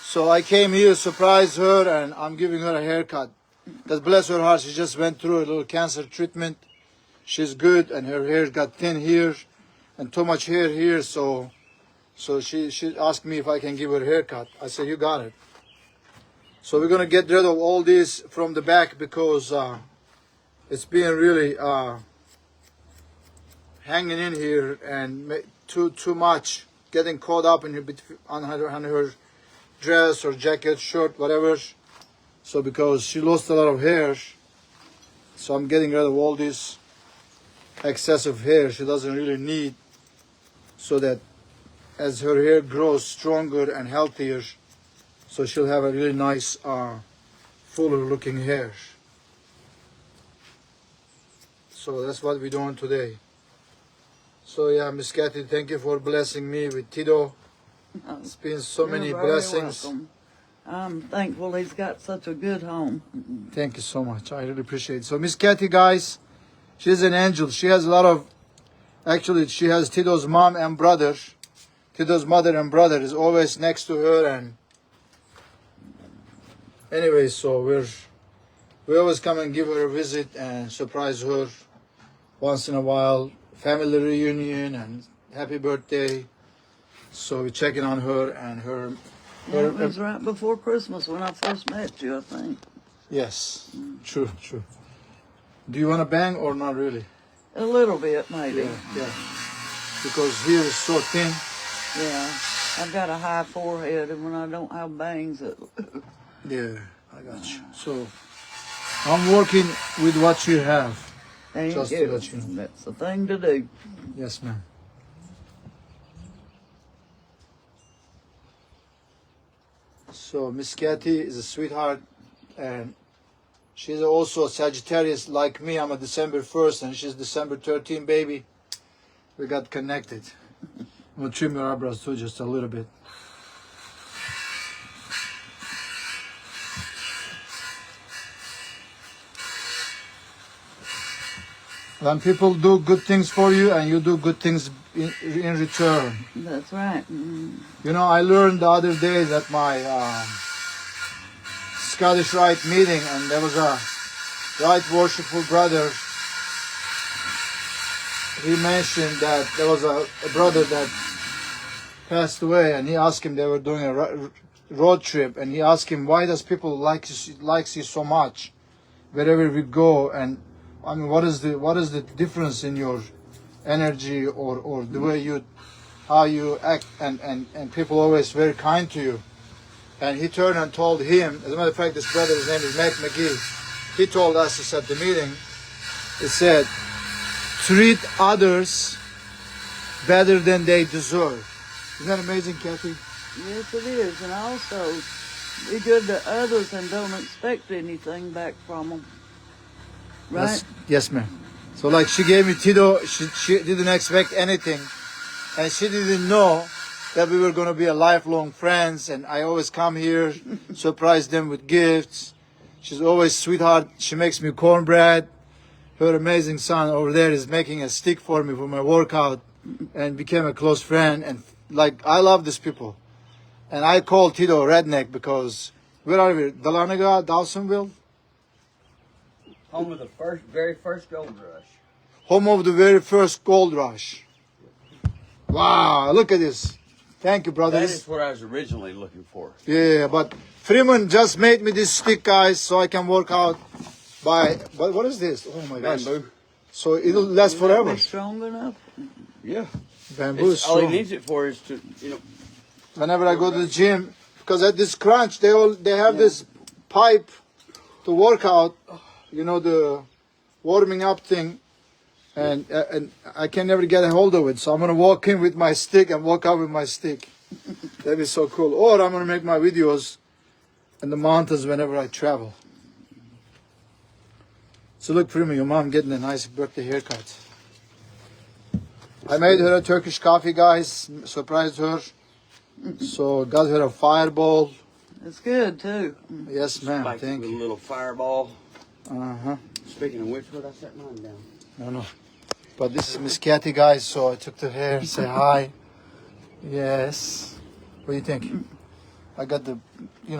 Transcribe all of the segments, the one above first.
So I came here, surprised her, and I'm giving her a haircut. Because bless her heart, she just went through a little cancer treatment. She's good, and her hair got thin here, and too much hair here. So she asked me if I can give her a haircut. I said, you got it. So we're gonna get rid of all this from the back because it's being really hanging in here and too much, getting caught up in on her dress or jacket, shirt, whatever. So because she lost a lot of hair, so I'm getting rid of all this excessive hair she doesn't really need, so that as her hair grows stronger and healthier, so she'll have a really nice fuller looking hair. So that's what we're doing today. So yeah, Miss Kathy, thank you for blessing me with Tito. It's been so many blessings. Welcome. I'm thankful he's got such a good home. Thank you so much. I really appreciate it. So Miss Kathy, guys, she's an angel. She has a lot of, actually she has Tito's mom and brother. Tito's mother and brother is always next to her, and anyway, so we always come and give her a visit and surprise her once in a while. Family reunion and happy birthday. So we're checking on her and her. Yeah, it was right before Christmas when I first met you, I think. Yes, true. Do you want to bang or not really? A little bit, maybe. Yeah. Because here is so thin. Yeah, I've got a high forehead, and when I don't have bangs, Yeah, I got you. So I'm working with what you have. Thank Just you. to let you know. That's the thing to do. Yes, ma'am. So Miss Kathy is a sweetheart, and she's also a Sagittarius like me. I'm a December 1st, and she's December 13, baby. We got connected. I'm gonna trim your eyebrows too, just a little bit. When people do good things for you and you do good things in return. That's right. You know, I learned the other day that my Scottish Rite meeting, and there was a Rite worshipful brother. He mentioned that there was a brother that passed away, and he asked him, they were doing a road trip, and he asked him, why does people likes you so much wherever we go? And I mean, what is the difference in your energy or the way how you act, and people always very kind to you? And he turned and told him, as a matter of fact, this brother, his name is Matt McGee, he told us this at the meeting, he said, treat others better than they deserve. Isn't that amazing, Kathy? Yes, it is. And also, be good to others and don't expect anything back from them. Right? Yes, ma'am. So like she gave me Tito, she didn't expect anything, and she didn't know that we were going to be a lifelong friends, and I always come here, surprise them with gifts. She's always sweetheart. She makes me cornbread. Her amazing son over there is making a stick for me for my workout, and became a close friend. And like, I love these people. And I call Tito redneck because, where are we? Dahlonega, Dawsonville? Home of the very first gold rush. Home of the very first gold rush. Wow, look at this. Thank you, brothers. That is what I was originally looking for. Yeah, but Freeman just made me this stick, guys, so I can work out by, what is this? Oh my gosh. Bamboo. So it'll last forever. Is strong enough? Yeah. Bamboo is All he strong. needs it for is to, Whenever I go to the gym, because at this crunch, they have this pipe to work out, you know, the warming up thing, and I can never get a hold of it. So I'm gonna walk in with my stick and walk out with my stick. That'd be so cool. Or I'm gonna make my videos in the mountains whenever I travel. So look, Prima, your mom getting a nice birthday haircut. I made her a Turkish coffee, guys. Surprised her. So got her a fireball. It's good, too. Yes, ma'am. like Thank with a you. little fireball. Uh-huh. Speaking of which, where'd I set mine down? I don't know. But this is Miss Kathy, guys. So I took the hair, say hi. Yes. What do you think? I got the,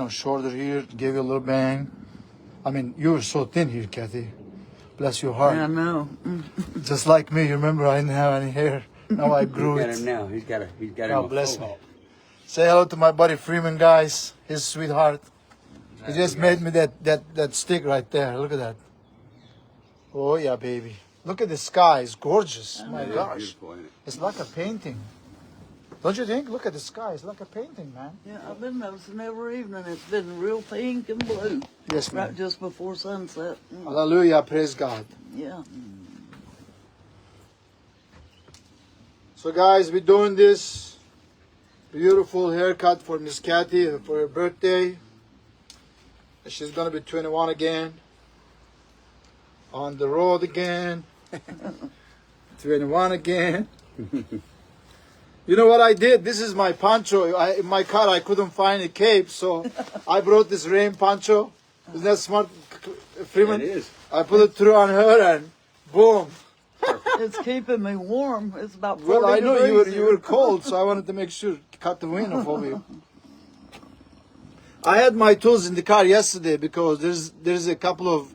shorter here, gave you a little bang. I mean, you were so thin here, Kathy. Bless your heart. I know. Just like me, you remember I didn't have any hair. Now I grew He's got it. him now. He's got God him. bless me. Say hello to my buddy Freeman, guys. His sweetheart. He just made me that stick right there. Look at that. Oh yeah, baby. Look at the sky. It's gorgeous. My gosh. It's like a painting. Don't you think? Look at the sky. It's like a painting, man. Yeah, I've been noticing every evening it's been real pink and blue. Yes, Right ma'am. just before sunset. Hallelujah. Praise God. Yeah. So guys, we're doing this beautiful haircut for Miss Kathy for her birthday. She's gonna be 21 again. On the road again. 21 again. You know what I did? This is my poncho. In my car I couldn't find a cape, so I brought this rain poncho. Isn't that smart, Freeman? It is. I put it through on her and boom. It's keeping me warm. It's about 40 Well, I know degrees you were cold, so I wanted to make sure cut the wind off of you. I had my tools in the car yesterday because there's a couple of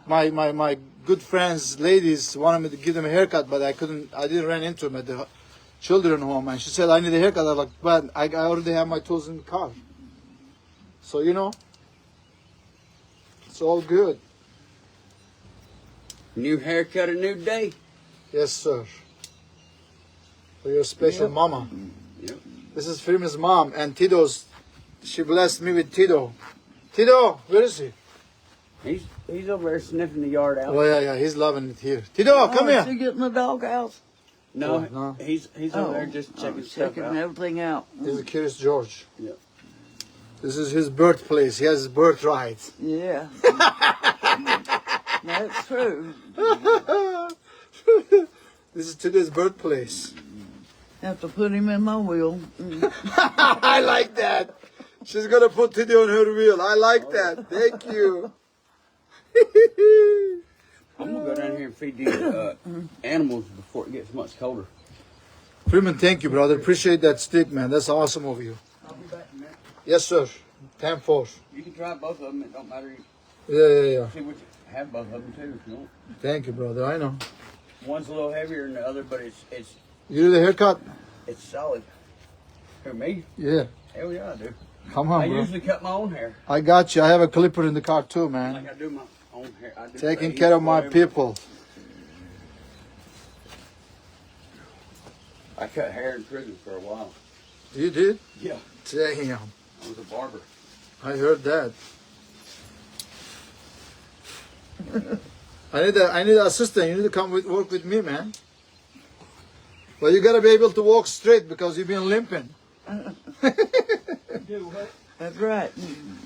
my good friends, ladies, wanted me to give them a haircut, but I didn't run into them at the children home, and she said I need a haircut. I was like, but I already have my tools in the car. So it's all good. New haircut, a new day. Yes, sir. For your special mama. Yep. This is Freeman's mom and Tito's. She blessed me with Tito. Tito, where is he? He's over there sniffing the yard out. Oh yeah, he's loving it here. Tito, come Is here. he getting the doghouse? No, no. he's over there just checking stuff checking out. everything out. He's a Curious George. Yep. This is his birthplace. He has his birthright. Yeah. That's true. This is Tito's birthplace. Have to put him in my wheel. I like that. She's gonna put Tito on her wheel. I like that. Thank you. I'm gonna go down here and feed these animals before it gets much colder. Freeman, thank you, brother. Appreciate that stick, man. That's awesome of you. I'll be back in a minute. Yes, sir. 10-4. You can try both of them. It don't matter. Yeah. See which have both of them too. If you want. Thank you, brother. I know. One's a little heavier than the other, but it's You do the haircut? solid. Who, me? Yeah. Hell yeah, I do. Come I on, bro. usually cut my own hair. I got you. I have a clipper in the car too, Like man. I do my own hair. I do Taking fades, care of my whatever. people. I cut hair in prison for a while. You did? Yeah. Damn. I was a barber. I heard that. I need an assistant. You need to come work with me, man. Well, you gotta be able to walk straight because you've been limping. Do what? That's right.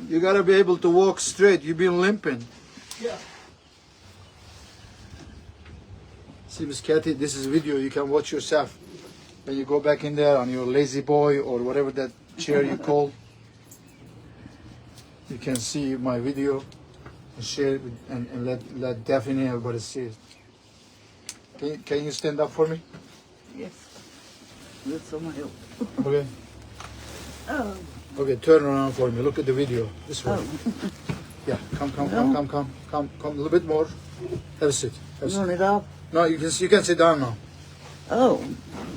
You gotta be able to walk straight. You've been limping. Yeah. See, Miss Kathy, this is video. You can watch yourself when you go back in there on your lazy boy or whatever that chair you call. You can see my video and share it and let Daphne and everybody see it. Can you stand up for me? Yes. With some help. Okay. Oh. Okay, turn around for me. Look at the video. This way. Oh. Yeah, come a little bit more. Have a seat. Have a seat. Run it off. No, you can sit down now. Oh.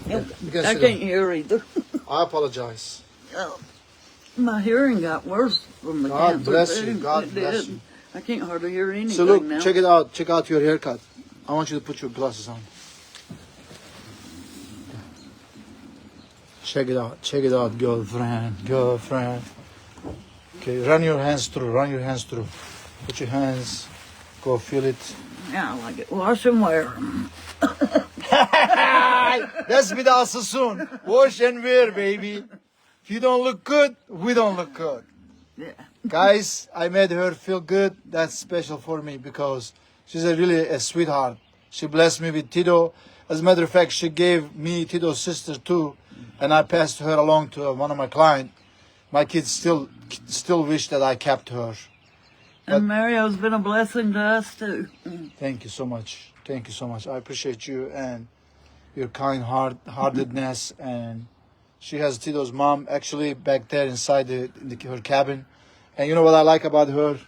You can I sit can't down. hear either. I apologize. Oh. My hearing got worse from the God cancer. bless you. too. God It bless did. you. I can't hardly hear anything So look, now. check it out. Check out your haircut. I want you to put your glasses on. Check it out. Check it out, girlfriend. Girlfriend. Okay, run your hands through. Run your hands through. Put your hands. Go feel it. Yeah, I like it. Wash and wear. Let's be the soon. Wash and wear, baby. If you don't look good, we don't look good. Yeah. Guys, I made her feel good. That's special for me because she's really a sweetheart. She blessed me with Tito. As a matter of fact, she gave me Tito's sister too, and I passed her along to one of my clients. My kids still wish that I kept her. And Mario's been a blessing to us too. Thank you so much. Thank you so much. I appreciate you and your kind heartedness and She has Tito's mom actually back there inside her cabin. And you know what I like about her?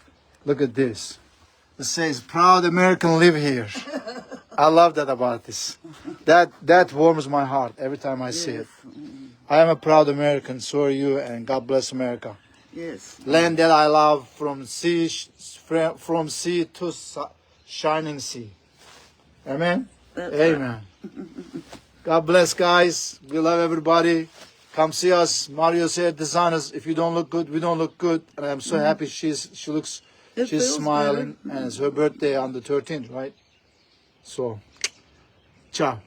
Look at this. It says, "Proud American live here." I love that about this. That warms my heart every time I see it. I am a proud American, so are you, and God bless America. Yes. Land that I love from sea to shining sea. Amen? That's Amen. God bless, guys. We love everybody. Come see us. Mario said, designers, if you don't look good, we don't look good. And I'm so happy she's feels smiling. good. And it's her birthday on the 13th, right? So, ciao.